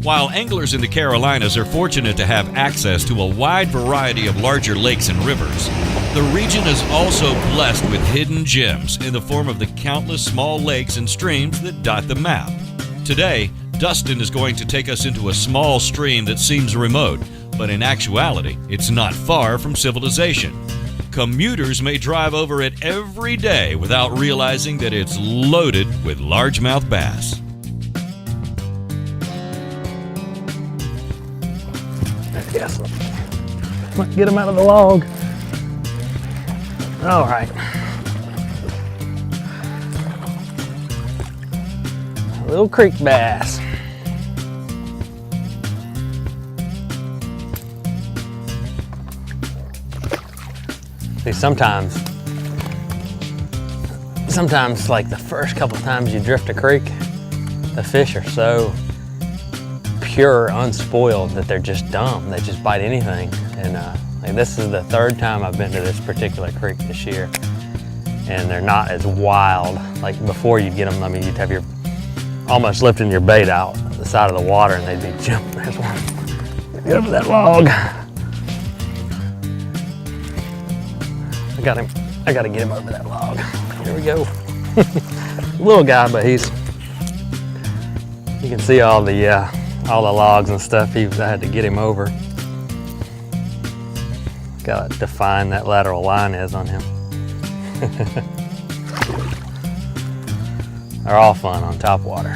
While anglers in the Carolinas are fortunate to have access to a wide variety of larger lakes and rivers, the region is also blessed with hidden gems in the form of the countless small lakes and streams that dot the map. Today, Dustin is going to take us into a small stream that seems remote, but in actuality, it's not far from civilization. Commuters may drive over it every day without realizing that it's loaded with largemouth bass. Yes. Let's get him out of the log. All right. Little creek bass. See, sometimes like the first couple times you drift a creek, the fish are so pure, unspoiled, that they're just dumb. They just bite anything. And like this is the third time I've been to this particular creek this year, and they're not as wild. Like before, you'd get them, I mean, you'd have your almost lifting your bait out the side of the water and they'd be jumping. There's one. Get over that log. I gotta get him over that log. Here we go. Little guy, but you can see all the logs and stuff. I had to get him over. Gotta define that lateral line is on him. They're all fun on topwater.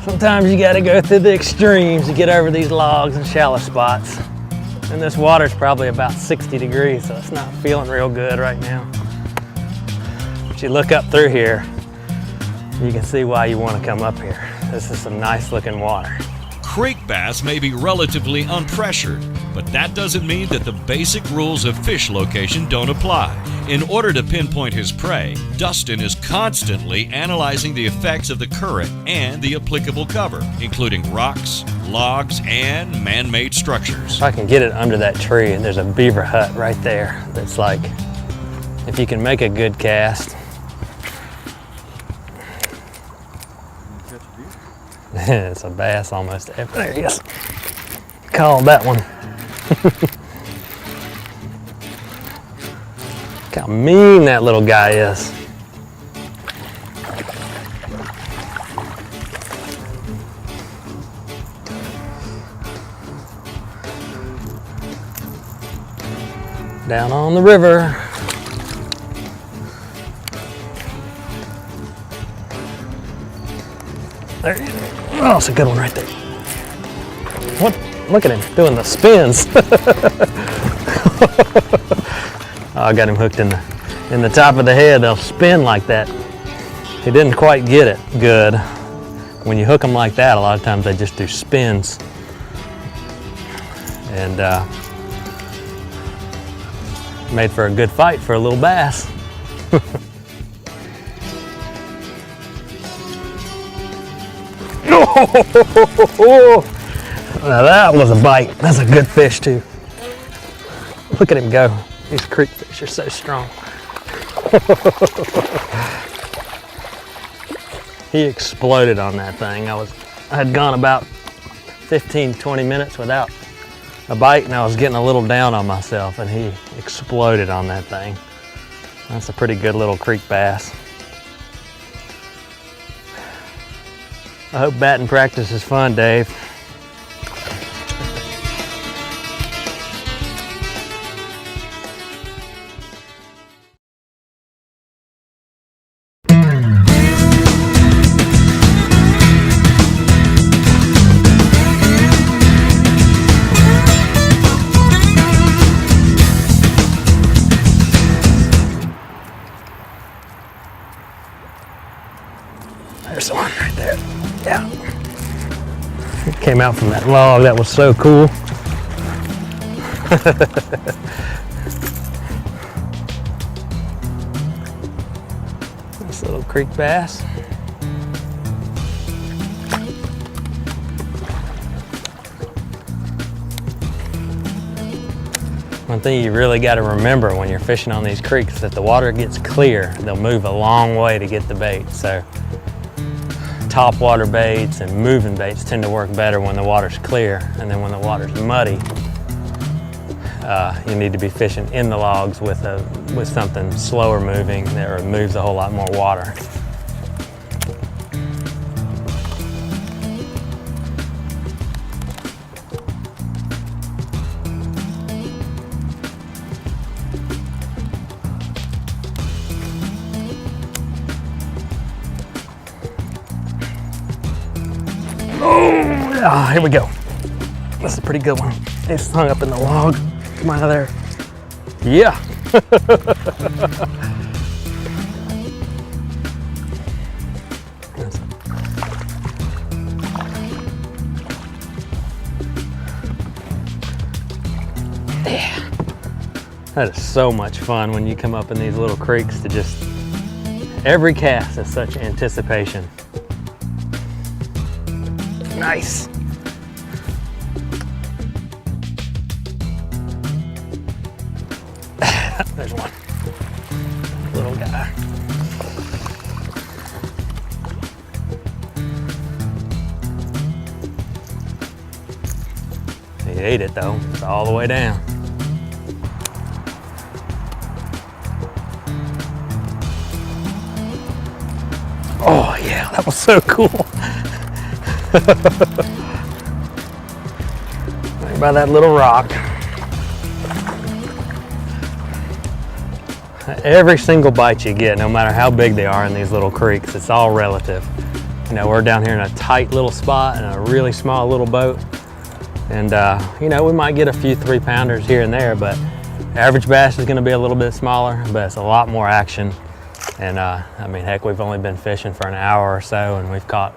Sometimes you gotta go through the extremes to get over these logs and shallow spots. And this water's probably about 60 degrees, so it's not feeling real good right now. But you look up through here, you can see why you want to come up here. This is some nice looking water. Creek bass may be relatively unpressured, but that doesn't mean that the basic rules of fish location don't apply. In order to pinpoint his prey, Dustin is constantly analyzing the effects of the current and the applicable cover, including rocks, logs, and man-made structures. If I can get it under that tree, and there's a beaver hut right there that's like, if you can make a good cast. It's a bass almost. There he is. Called that one. Look how mean that little guy is. Down on the river. There he is. Oh, it's a good one right there. What? Look at him doing the spins. Oh, I got him hooked in the top of the head. They'll spin like that. He didn't quite get it good. When you hook them like that, a lot of times they just do spins. And made for a good fight for a little bass. Now that was a bite. That's a good fish too. Look at him go. These creek fish are so strong. He exploded on that thing. I had gone about 15-20 minutes without a bite, and I was getting a little down on myself, and he exploded on that thing. That's a pretty good little creek bass. I hope batting practice is fun, Dave. There's one right there. Yeah. It came out from that log. That was so cool. This little creek bass. One thing you really got to remember when you're fishing on these creeks is that the water gets clear, they'll move a long way to get the bait. So topwater baits and moving baits tend to work better when the water's clear, and then when the water's muddy, you need to be fishing in the logs with something slower moving that moves a whole lot more water. Oh, here we go. That's a pretty good one. It's hung up in the log. Come out of there. Yeah. Yeah. That is so much fun when you come up in these little creeks to just, every cast is such anticipation. Nice. There's one. Little guy. He ate it though. It's all the way down. Oh yeah, that was so cool. Right by that little rock. Every single bite you get, no matter how big they are in these little creeks, it's all relative. You know, we're down here in a tight little spot in a really small little boat. And you know, we might get a few 3-pounders here and there, but average bass is gonna be a little bit smaller, but it's a lot more action. And I mean, heck, we've only been fishing for an hour or so and we've caught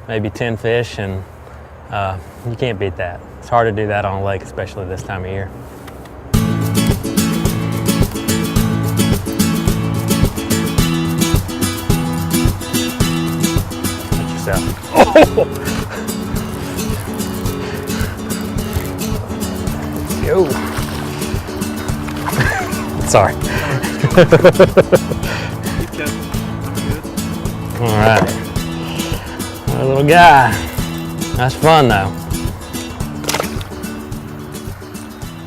maybe 10 fish, and you can't beat that. It's hard to do that on a lake, especially this time of year. Watch yourself. Oh! Yo. Sorry. All right. Our little guy. That's fun though.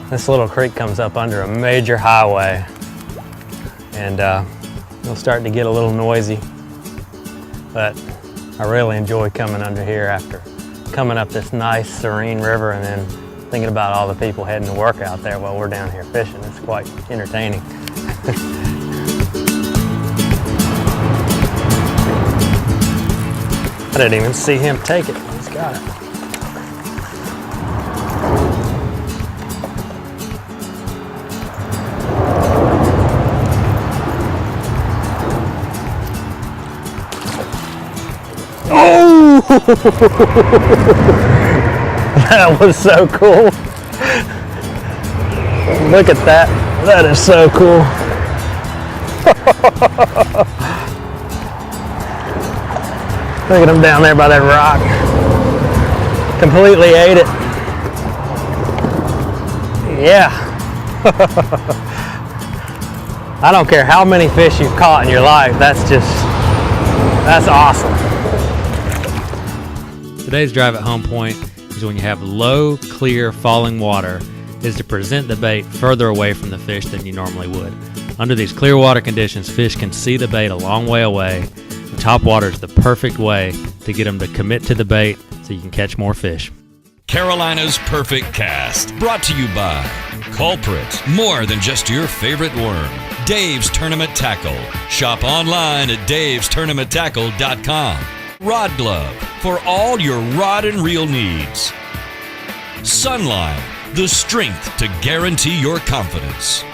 This little creek comes up under a major highway, and it'll start to get a little noisy, but I really enjoy coming under here after coming up this nice serene river and then thinking about all the people heading to work out there while we're down here fishing. It's quite entertaining. I didn't even see him take it. He's got it. Oh! That was so cool. Look at that. That is so cool. Look at him down there by that rock. Completely ate it. Yeah. I don't care how many fish you've caught in your life. That's awesome. Today's drive at home point is when you have low, clear, falling water, is to present the bait further away from the fish than you normally would. Under these clear water conditions, fish can see the bait a long way away. Top water is the perfect way to get them to commit to the bait so you can catch more fish. Carolina's Perfect Cast, brought to you by Culprit, more than just your favorite worm. Dave's Tournament Tackle. Shop online at davestournamenttackle.com. Rod Glove, for all your rod and reel needs. Sunline, the strength to guarantee your confidence.